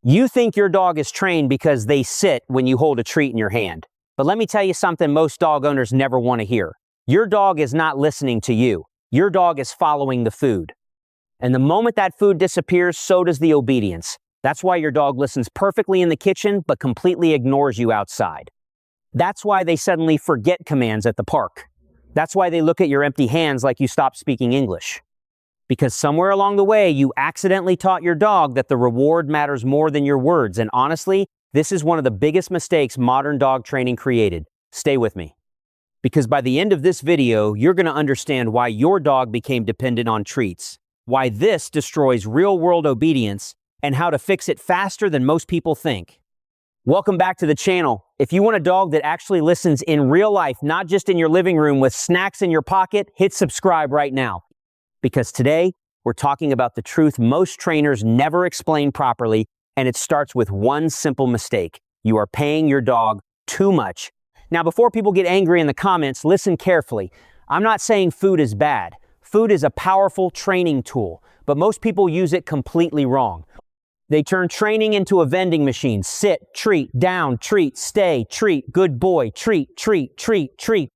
You think your dog is trained because they sit when you hold a treat in your hand. But let me tell you something most dog owners never want to hear. Your dog is not listening to you. Your dog is following the food. And the moment that food disappears, so does the obedience. That's why your dog listens perfectly in the kitchen, but completely ignores you outside. That's why they suddenly forget commands at the park. That's why they look at your empty hands like you stopped speaking English. Because somewhere along the way, you accidentally taught your dog that the reward matters more than your words. And honestly, this is one of the biggest mistakes modern dog training created. Stay with me. Because by the end of this video, you're going to understand why your dog became dependent on treats, why this destroys real-world obedience, and how to fix it faster than most people think. Welcome back to the channel. If you want a dog that actually listens in real life, not just in your living room with snacks in your pocket, hit subscribe right now. Because today, we're talking about the truth most trainers never explain properly, and it starts with one simple mistake. You are paying your dog too much. Now, before people get angry in the comments, listen carefully. I'm not saying food is bad. Food is a powerful training tool, but most people use it completely wrong. They turn training into a vending machine. Sit, treat, down, treat, stay, treat, good boy, treat, treat, treat, treat.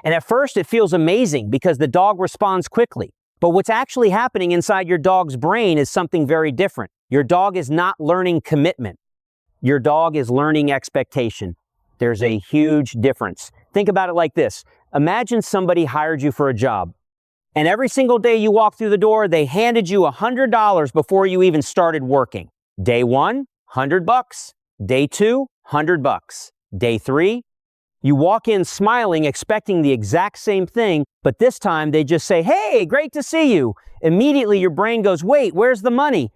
And at first, it feels amazing because the dog responds quickly. But what's actually happening inside your dog's brain is something very different. Your dog is not learning commitment. Your dog is learning expectation. There's a huge difference. Think about it like this. Imagine somebody hired you for a job, and every single day you walk through the door, they handed you $100 before you even started working. Day one, $100. Day two, $100. Day three, you walk in smiling, expecting the exact same thing, but this time they just say, "Hey, great to see you." Immediately your brain goes, "Wait, where's the money?"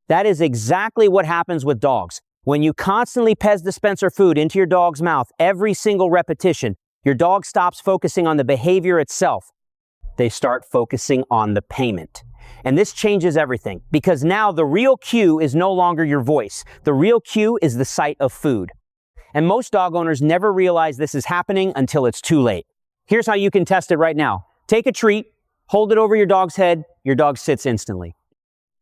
That is exactly what happens with dogs. When you constantly Pez dispenser food into your dog's mouth every single repetition, your dog stops focusing on the behavior itself. They start focusing on the payment. And this changes everything because now the real cue is no longer your voice. The real cue is the sight of food. And most dog owners never realize this is happening until it's too late. Here's how you can test it right now. Take a treat, hold it over your dog's head, your dog sits instantly.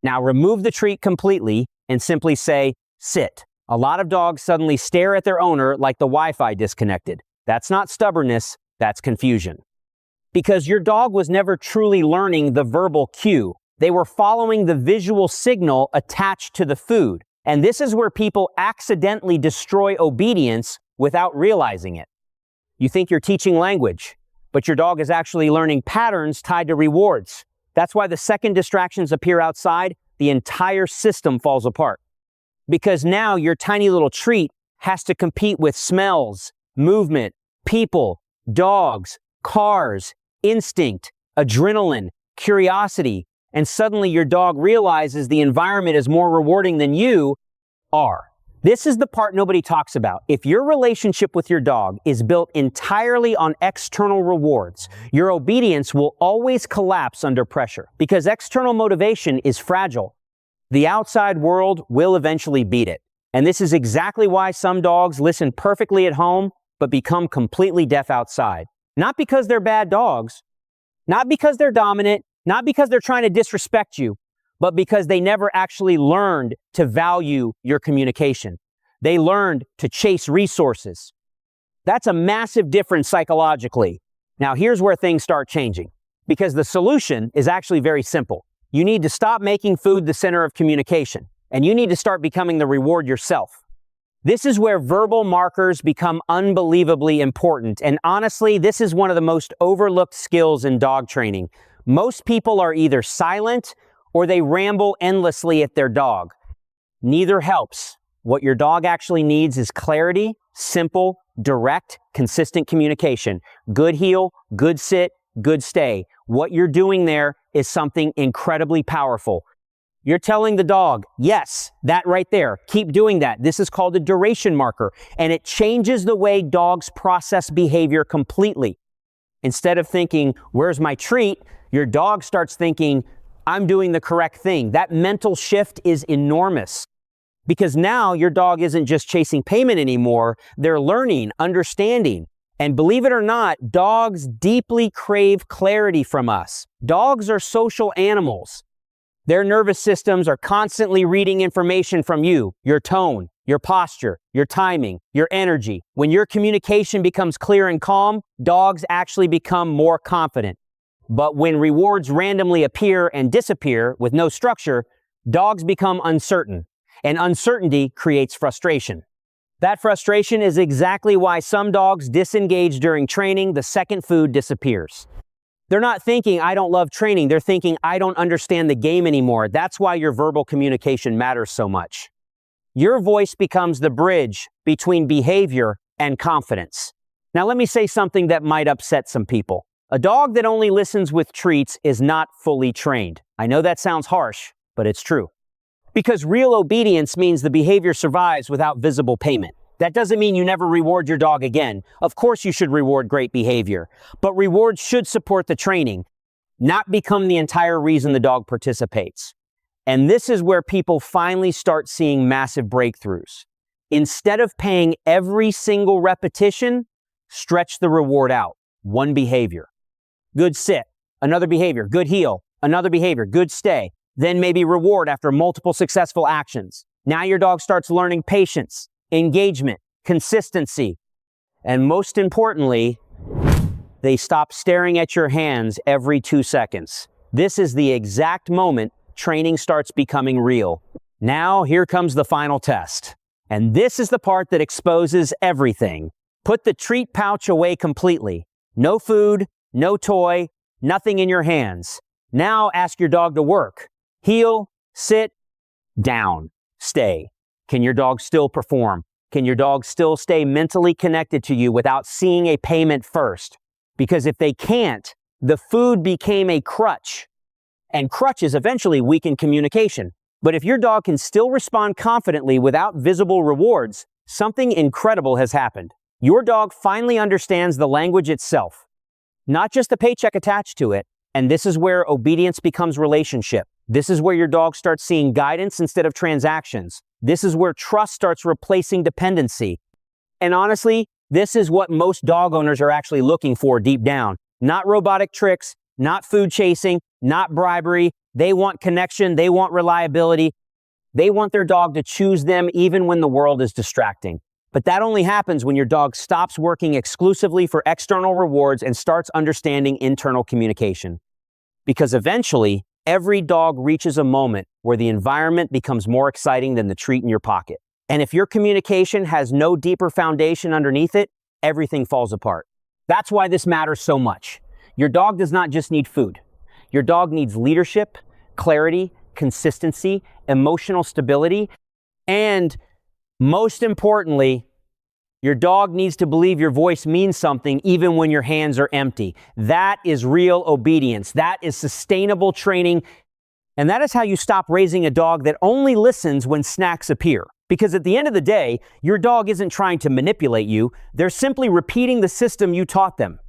Now remove the treat completely and simply say, "Sit." A lot of dogs suddenly stare at their owner like the Wi-Fi disconnected. That's not stubbornness, that's confusion. Because your dog was never truly learning the verbal cue. They were following the visual signal attached to the food. And this is where people accidentally destroy obedience without realizing it. You think you're teaching language, but your dog is actually learning patterns tied to rewards. That's why the second distractions appear outside, the entire system falls apart. Because now your tiny little treat has to compete with smells, movement, people, dogs, cars, instinct, adrenaline, curiosity, and suddenly your dog realizes the environment is more rewarding than you are. This is the part nobody talks about. If your relationship with your dog is built entirely on external rewards, your obedience will always collapse under pressure because external motivation is fragile. The outside world will eventually beat it. And this is exactly why some dogs listen perfectly at home, but become completely deaf outside. Not because they're bad dogs, not because they're dominant, not because they're trying to disrespect you, but because they never actually learned to value your communication. They learned to chase resources. That's a massive difference psychologically. Now here's where things start changing, because the solution is actually very simple. You need to stop making food the center of communication, and you need to start becoming the reward yourself. This is where verbal markers become unbelievably important, and honestly, this is one of the most overlooked skills in dog training. Most people are either silent or they ramble endlessly at their dog. Neither helps. What your dog actually needs is clarity, simple, direct, consistent communication. Good heel, good sit, good stay. What you're doing there is something incredibly powerful. You're telling the dog, yes, that right there, keep doing that. This is called a duration marker, and it changes the way dogs process behavior completely. Instead of thinking, "Where's my treat?" your dog starts thinking, "I'm doing the correct thing." That mental shift is enormous because now your dog isn't just chasing payment anymore. They're learning, understanding. And believe it or not, dogs deeply crave clarity from us. Dogs are social animals. Their nervous systems are constantly reading information from you, your tone, your posture, your timing, your energy. When your communication becomes clear and calm, dogs actually become more confident. But when rewards randomly appear and disappear with no structure, dogs become uncertain, and uncertainty creates frustration. That frustration is exactly why some dogs disengage during training the second food disappears. They're not thinking, I don't love training. They're thinking, I don't understand the game anymore. That's why your verbal communication matters so much. Your voice becomes the bridge between behavior and confidence. Now, let me say something that might upset some people. A dog that only listens with treats is not fully trained. I know that sounds harsh, but it's true. Because real obedience means the behavior survives without visible payment. That doesn't mean you never reward your dog again. Of course you should reward great behavior, but rewards should support the training, not become the entire reason the dog participates. And this is where people finally start seeing massive breakthroughs. Instead of paying every single repetition, stretch the reward out. One behavior. Good sit, another behavior, good heel, another behavior, good stay. Then maybe reward after multiple successful actions. Now your dog starts learning patience, engagement, consistency, and most importantly, they stop staring at your hands every 2 seconds. This is the exact moment training starts becoming real. Now, here comes the final test. And this is the part that exposes everything. Put the treat pouch away completely. No food, no toy, nothing in your hands. Now ask your dog to work. Heel, sit, down, stay. Can your dog still perform? Can your dog still stay mentally connected to you without seeing a payment first? Because if they can't, the food became a crutch. And crutches eventually weaken communication. But if your dog can still respond confidently without visible rewards, something incredible has happened. Your dog finally understands the language itself, not just the paycheck attached to it. And this is where obedience becomes relationship. This is where your dog starts seeing guidance instead of transactions. This is where trust starts replacing dependency. And honestly, this is what most dog owners are actually looking for deep down. Not robotic tricks, not food chasing, not bribery. They want connection. They want reliability. They want their dog to choose them even when the world is distracting. But that only happens when your dog stops working exclusively for external rewards and starts understanding internal communication. Because eventually, every dog reaches a moment where the environment becomes more exciting than the treat in your pocket. And if your communication has no deeper foundation underneath it, everything falls apart. That's why this matters so much. Your dog does not just need food. Your dog needs leadership, clarity, consistency, emotional stability, and most importantly, your dog needs to believe your voice means something even when your hands are empty. That is real obedience. That is sustainable training. And that is how you stop raising a dog that only listens when snacks appear. Because at the end of the day, your dog isn't trying to manipulate you. They're simply repeating the system you taught them.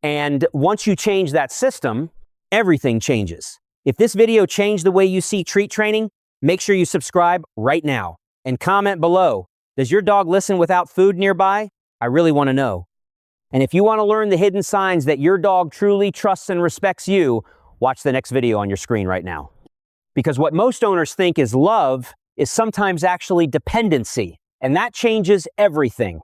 And once you change that system, everything changes. If this video changed the way you see treat training, make sure you subscribe right now and comment below. Does your dog listen without food nearby? I really want to know. And if you want to learn the hidden signs that your dog truly trusts and respects you, watch the next video on your screen right now. Because what most owners think is love is sometimes actually dependency, and that changes everything.